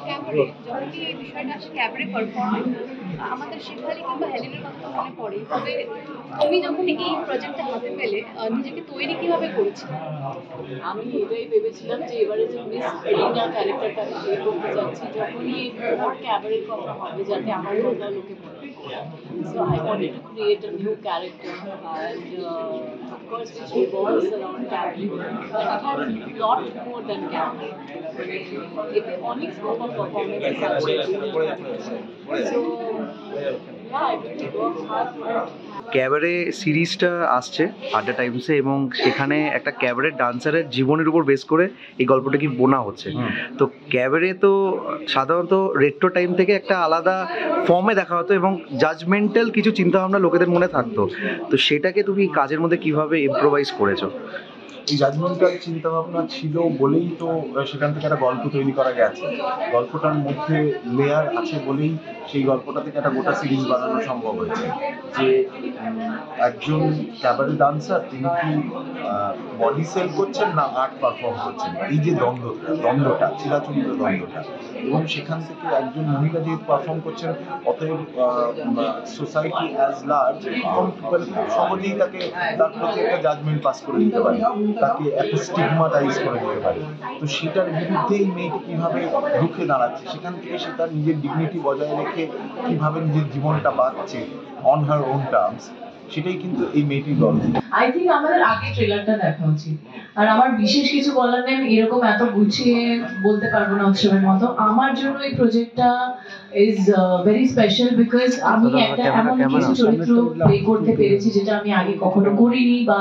Cabaret যখনই এই বিষয়টা আসে, ক্যাবারে পারফরমেন্স আমাদের শেফালি কিংবা হেলেনের কথা মনে পড়ে। তবে তুমি যখন এই প্রজেক্টটা হাতে পেলে নিজেকে তৈরি কিভাবে করেছিলে? আমি এটাই ভেবেছিলাম যে এবারে যে মিস এলিনা ক্যারেক্টারটা আমি প্লে করতে যাচ্ছি, যখনই ওর ক্যাবারের কথা হবে যাতে আমার কথা লোকে মনে করে। So I wanted to create a new character and of course which revolves around cabaret, but it has a lot more than cabaret. এতে অনেক scope of performances আছে। So yeah, I really worked hard for it. Cabaret সিরিজটা আসছে আড্ডা টাইমসে, এবং সেখানে একটা cabaret ডান্সারের জীবনের উপর বেস করে এই গল্পটা কি বোনা হচ্ছে। তো ক্যাবারে তো সাধারণত রেট্রো টাইম থেকে একটা আলাদা ফর্মে দেখা হতো এবং জাজমেন্টাল কিছু চিন্তাভাবনা লোকেদের মনে থাকতো। তো সেটাকে তুমি কাজের মধ্যে কিভাবে ইম্প্রোভাইজ করেছো? এই জাজমেন্টাল চিন্তাভাবনা ছিল বলেই তো সেখান থেকে একটা গল্প তৈরি করা গেছে। গল্পটার মধ্যে লেয়ার আছে বলেই সেই গল্পটা থেকে একটা গোটা সিরিজ বানানো সম্ভব হয়েছে। যে একজন ক্যাবারে ডান্সার তিনি কি বডি সেল করছেন না আর্ট পারফর্ম করছেন, এই যে দ্বন্দ্বটা চিরাচরিত দ্বন্দ্বটা, এবং সেখান থেকে একজন মহিলা যেহেতু পারফর্ম করছেন, অতএব সোসাইটি অ্যাজ লার্জ সহজেই তাকে তার প্রতি একটা জাজমেন্ট পাস করে দিতে পারে, তাকে একটা স্টিগমাটাইজ করে দিতে পারে। তো সেটার বিরুদ্ধেই মেয়েটি কীভাবে রুখে দাঁড়াচ্ছে, সেখান থেকে সে তার নিজের ডিগনিটি বজায় রেখে কীভাবে নিজের জীবনটা বাঁচছে অন হার ওন টার্মস, সেটাই কিন্তু এই মেয়েটির গল্প। আই থিঙ্ক আমাদের আগে ট্রেলারটা দেখা উচিত। আর আমার বিশেষ কিছু বলার নেই, আমি এরকম এত গুছিয়ে বলতে পারবো না উৎসবের মতো। আমার জন্য এই প্রজেক্টটা ইজ ভেরি স্পেশাল বিকজ আমি একটা এমন কিছু চরিত্র প্লে করতে পেরেছি যেটা আমি আগে কখনো করিনি, বা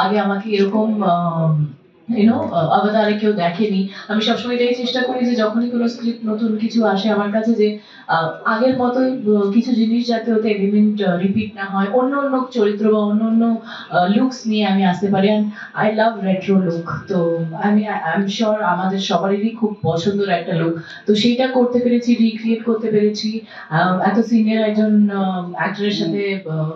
আগে আমাকে এরকম অবতারে কেউ দেখেনি। আমি সবসময় এটাই চেষ্টা করি যে যখনই কোনো স্ক্রিপ্ট নতুন কিছু আসে আমার কাছে, যে আগের মতো কিছু জিনিস যাতে ওতে এলিমেন্ট রিপিট না হয়, অন্য অন্য চরিত্র বা অন্য অন্য লুকস নিয়ে আমি আসতে পারি। And I love retro look. তো আই এম শিওর আমাদের সবারই খুব পছন্দের একটা লুক। তো সেইটা করতে পেরেছি, রিক্রিয়েট করতে পেরেছি, এত সিনিয়র একজন অ্যাক্টরের সাথে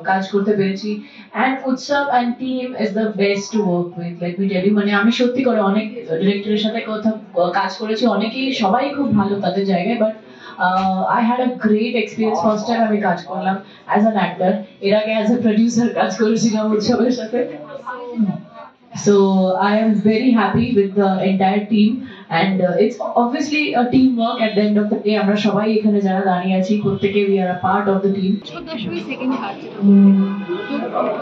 কাজ করতে পেরেছি। And Utsav and team is the best to work with, let me tell you. মানে আমি সত্যি করে অনেক ডিরেক্টরের সাথে কাজ করেছি, অনেকেই সবাই খুব ভালো তাদের জায়গায়, but I had a great experience first time আমি কাজ করলাম as an actor, এর আগে as a producer কাজ করেছিলাম উৎসবের সাথে। So I am very happy with the entire team and it's obviously a teamwork at the end of the day. আমরা সবাই এখানে যারা দাঁড়িয়ে আছি প্রত্যেকে we are a part of the team. 14th second heart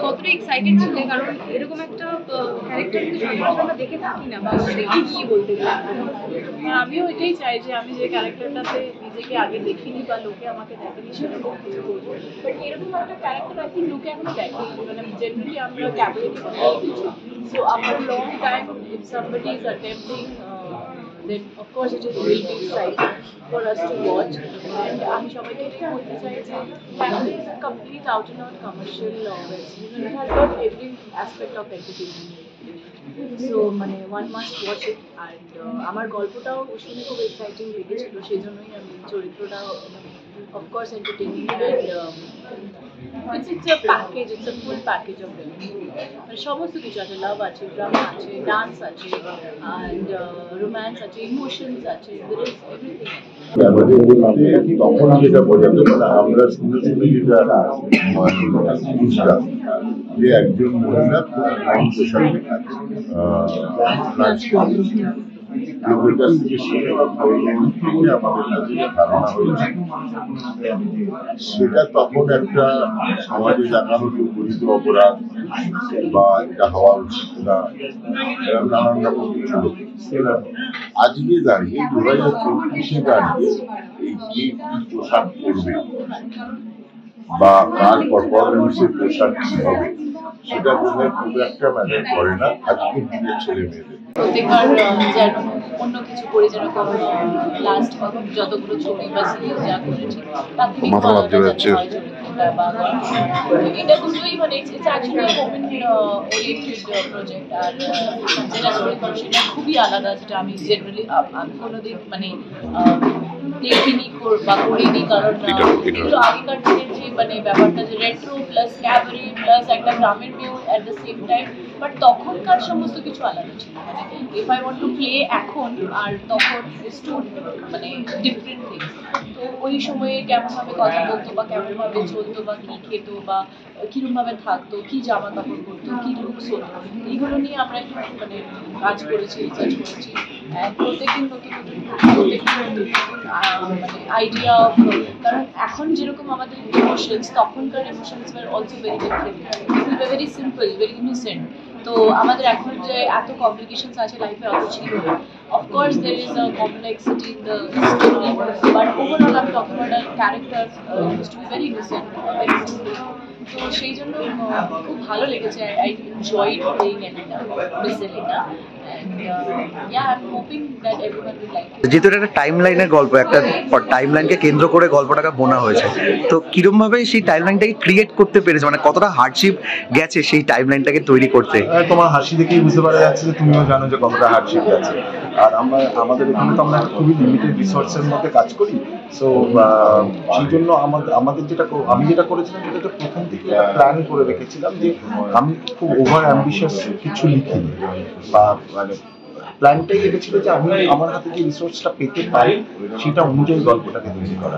কতটা এক্সাইটেড ছিলে, কারণ এরকম একটা ক্যারেক্টার কিন্তু সচরাচর আমরা দেখে থাকি না, বা দেখি কি বলতে চাই। আমিও এটাই চাই যে আমি যে ক্যারেক্টারটাতে নিজেকে আগে দেখিনি বা লোকে আমাকে দেখেনি সেরকম কিছু করবো। বাট এরকম একটা ক্যারেক্টার আই থিঙ্ক লোকে এখনো দেখেনি। মানে জেনারেলি আমরা ক্যাবারেটে কথা বলছি। So after a long time, if somebody is attempting, then of course it will be exciting for us to watch. And আমি সবাইকে এটাই বলতে চাই যে Cabaret is a complete out and out commercial web series. It has got every aspect of entertainment. So মানে one must watch it. And আমার গল্পটাও শুনে খুব এক্সাইটিং লেগেছিল, সেই জন্যই আমি চরিত্রটাও of course entertaining and it's a package, it's a full package of it. সমস্ত কিছু আছে, লাভ আছে, ড্রামা আছে, ডান্স আছে, and রোম্যান্স আছে, ইমোশনস আছে, there is everything. তখন যেটা বোঝাতে পারে আমরা শুনে শুনে যেটা বুঝলাম যে একজন মহিলা খুব কম পোশাকে নাচ করে, লোকের কাছ থেকে শুনে বা থেকে আমাদের কাছে ধারণা হয়েছে সেটা তখন একটা সমাজে দেখানো বিপরীত অপরাধ বা এটা হওয়া উচিত না, নানান রকম কিছু। আজকে দাঁড়িয়ে 2024-এ দাঁড়িয়ে এই কি পোশাক পরবে বা কার পারফরমেন্সের পোশাক কি হবে সেটা বোধহয় খুব একটা ম্যাটার করে না আজকের দিনের ছেলে মেয়েদের। প্রত্যেকবার যেন অন্য কিছু করে, যেরকম লাস্ট যতগুলো ছবি বা সিরিজ যা করেছি তার থেকে এটা দুটোই মানে it's actually women oriented project. আর যেটা ছবি করছি সেটা খুবই আলাদা, যেটা আমি জেনারেলি আমি কোনোদিন মানে দেখিনি বা করিনি, কারণ এগুলো আগেকার দিনের যে মানে ব্যাপারটা যে রেট্রো প্লাস ক্যাবারে প্লাস একটা গ্রামের মেয়েও at the same time, but তখনকার সমস্ত কিছু আলাদা ছিল। মানে if I want to play এখন আর তখন ইজ টু মানে ডিফারেন্ট থিংস। তো ওই সময়ে কেমনভাবে কথা বলতো বা কেমনভাবে চলতো বা কী খেত বা কীরকমভাবে থাকতো, কী জামা কাপড় পরতো, কী লুকস হতো, এইগুলো নিয়ে আমরা একটু মানে কাজ করেছি, রিসার্চ করেছি। প্রত্যেকদিন নতুন নতুন মানে আইডিয়া অফ, কারণ এখন যেরকম আমাদের ইমোশনস, তখনকার emotions were also very different, very simple, very innocent. তো আমাদের এখন যে এত কমপ্লিকেশনস আছে লাইফে অত ছিল না। Of course there is a complexity in the story, but overall আমি talking about a character to be very innocent, very simple. তো সেই জন্য খুব ভালো লেগেছে। I enjoyed playing Elina, Miss Elina, and yeah, I'm hoping that everyone will like it. যেহেতু এটা একটা টাইম লাইনের গল্প, একটা টাইম লাইনকে কেন্দ্র করে গল্পটাকে বোনা হয়েছে, তো কিরম ভাবে সেই টাইম লাইনটাকে ক্রিয়েট করতে পেরেছে, মানে কতটা হার্ডশিপ গেছে সেই টাইম লাইনটাকে তৈরি করতে? তোমার হাসি দেখেই বুঝতে পারা যাচ্ছে যে তুমিও জানো যে কতটা হার্ডশিপ গেছে। আর আমাদের এখানে তো আমরা খুবই লিমিটেড রিসোর্সের মধ্যে কাজ করি। সো সেই জন্য আমাদের আমি যেটা করেছিলাম সেটা তো প্রথম থেকে প্ল্যান করে রেখেছিলাম যে আমি খুব ওভার অ্যাম্বিশিয়াস কিছু লিখিনি, বা মানে প্ল্যানটাই এটা ছিল যে আমি আমার হাতে যে রিসোর্সটা পেতে পারি সেটা অনুযায়ী গল্পটাকে তৈরি করা।